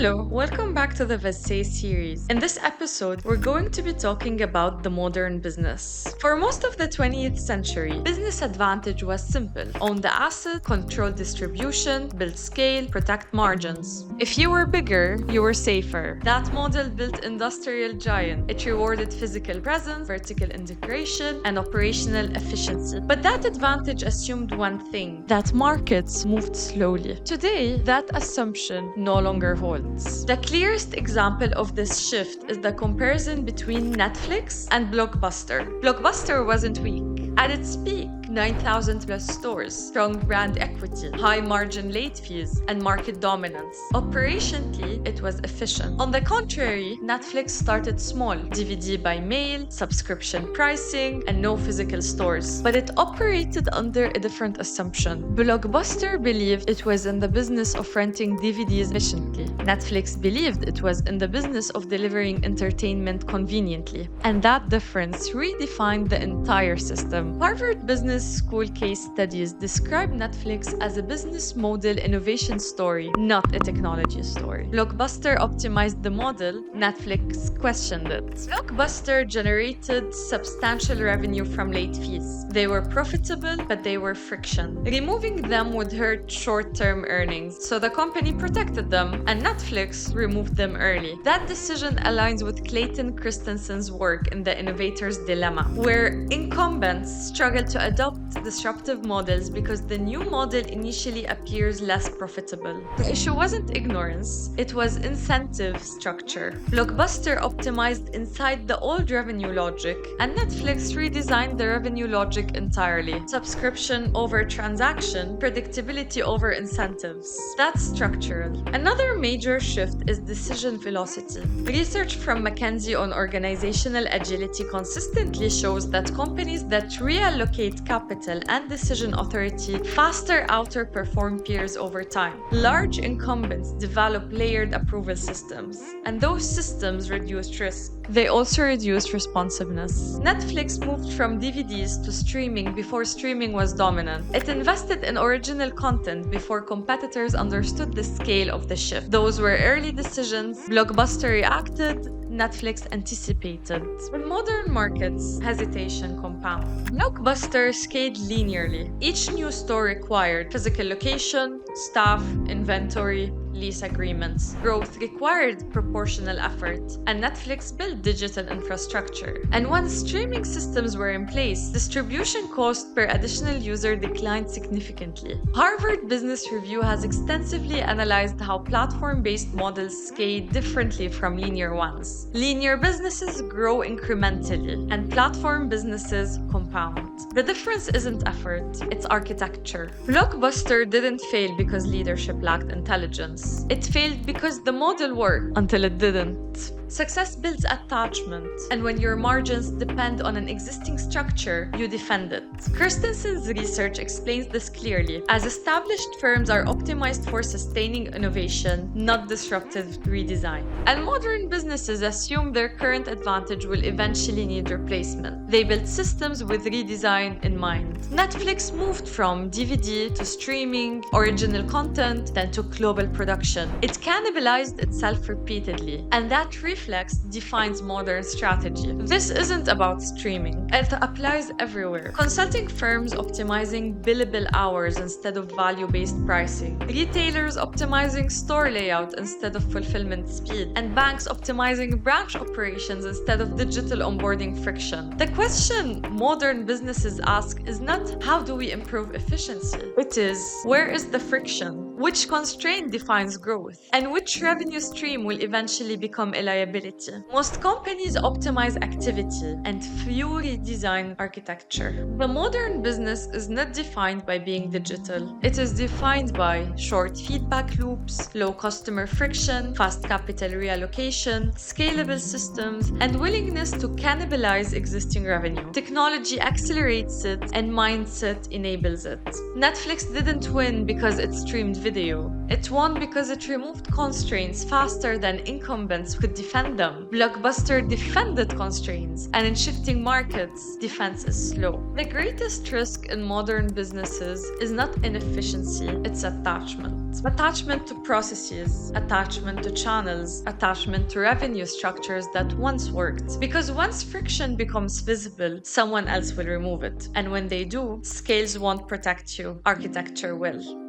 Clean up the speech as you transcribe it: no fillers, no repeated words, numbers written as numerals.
Hello, welcome back to the Vessay series. In this episode, we're going to be talking about the modern business. For most of the 20th century, business advantage was simple: own the asset, control distribution, build scale, protect margins. If you were bigger, you were safer. That model built industrial giant. It rewarded physical presence, vertical integration, and operational efficiency. But that advantage assumed one thing: that markets moved slowly. Today, that assumption no longer holds. The clearest example of this shift is the comparison between Netflix and Blockbuster. Blockbuster wasn't weak. At its peak, 9,000 plus stores, strong brand equity, high margin late fees, and market dominance. Operationally, it was efficient. On the contrary, Netflix started small: DVD by mail, subscription pricing, and no physical stores. But it operated under a different assumption. Blockbuster believed it was in the business of renting DVDs efficiently. Netflix believed it was in the business of delivering entertainment conveniently. And that difference redefined the entire system. Harvard Business School case studies describe Netflix as a business model innovation story, not a technology story. Blockbuster optimized the model, Netflix questioned it. Blockbuster generated substantial revenue from late fees. They were profitable, but they were friction. Removing them would hurt short-term earnings, so the company protected them, and Netflix removed them early. That decision aligns with Clayton Christensen's work in The Innovator's Dilemma, where incumbents struggle to adopt disruptive models because the new model initially appears less profitable. The issue wasn't ignorance, it was incentive structure. Blockbuster optimized inside the old revenue logic, and Netflix redesigned the revenue logic entirely. Subscription over transaction, predictability over incentives. That's structural. Another major shift is decision velocity. Research from McKinsey on organizational agility consistently shows that companies that reallocate capital and decision authority faster outperform peers over time. Large incumbents develop layered approval systems, and those systems reduce risk. They also reduce responsiveness. Netflix moved from DVDs to streaming before streaming was dominant. It invested in original content before competitors understood the scale of the shift. Those were early decisions. Blockbuster reacted, Netflix anticipated. In modern markets, hesitation compounds. Blockbuster scaled linearly. Each new store required physical location, staff, inventory, lease agreements. Growth required proportional effort, and Netflix built digital infrastructure. And once streaming systems were in place, distribution cost per additional user declined significantly. Harvard Business Review has extensively analyzed how platform-based models scale differently from linear ones. Linear businesses grow incrementally, and platform businesses compound. The difference isn't effort, it's architecture. Blockbuster didn't fail because leadership lacked intelligence. It failed because the model worked until it didn't. Success builds attachment, and when your margins depend on an existing structure, you defend it. Christensen's research explains this clearly, as established firms are optimized for sustaining innovation, not disruptive redesign. And modern businesses assume their current advantage will eventually need replacement. They build systems with redesign in mind. Netflix moved from DVD to streaming, original content, then to global production. It cannibalized itself repeatedly, and that reflex defines modern strategy. This isn't about streaming. It applies everywhere. Consulting firms optimizing billable hours instead of value-based pricing. Retailers optimizing store layout instead of fulfillment speed. And banks optimizing branch operations instead of digital onboarding friction. The question modern businesses ask is not how do we improve efficiency? It is where is the friction? Which constraint defines growth? And which revenue stream will eventually become a liability? Most companies optimize activity and few redesign architecture. The modern business is not defined by being digital. It is defined by short feedback loops, low customer friction, fast capital reallocation, scalable systems, and willingness to cannibalize existing revenue. Technology accelerates it, and mindset enables it. Netflix didn't win because it streamed video. video. It won because it removed constraints faster than incumbents could defend them. Blockbuster defended constraints, and in shifting markets, defense is slow. The greatest risk in modern businesses is not inefficiency, it's attachment. Attachment to processes, attachment to channels, attachment to revenue structures that once worked. Because once friction becomes visible, someone else will remove it. And when they do, scales won't protect you, architecture will.